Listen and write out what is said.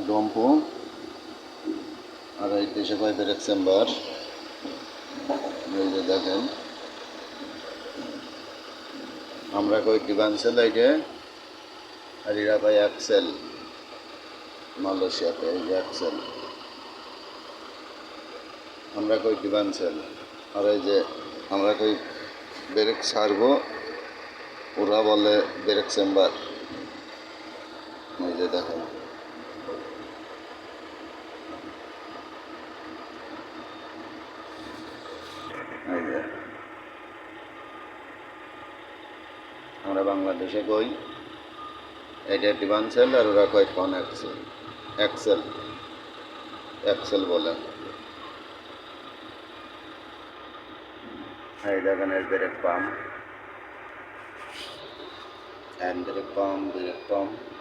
ডম্পু আর এই দেশে পাই break chamber. এই যে দেখেন আমরা কই ডিভান্সেল এইটে আর এরা পাই অ্যাক্সেল মালয়েশিয়াতে। এই যে অ্যাক্সেল, আমরা কই ডিভান্সেল। আর এই যে আমরা কই ব্রেক সারবো, ওরা বলে ব্রেক চেম্বার। এই যে দেখেন এই যে আমরা বাংলাদেশে কই এটা ডিভান্সেল আর ওরা কয় কন অ্যাক্সেল। অ্যাক্সেল অ্যাক্সেল বলে। এই দেখেন এর brake pump, hand brake pump, brake pump.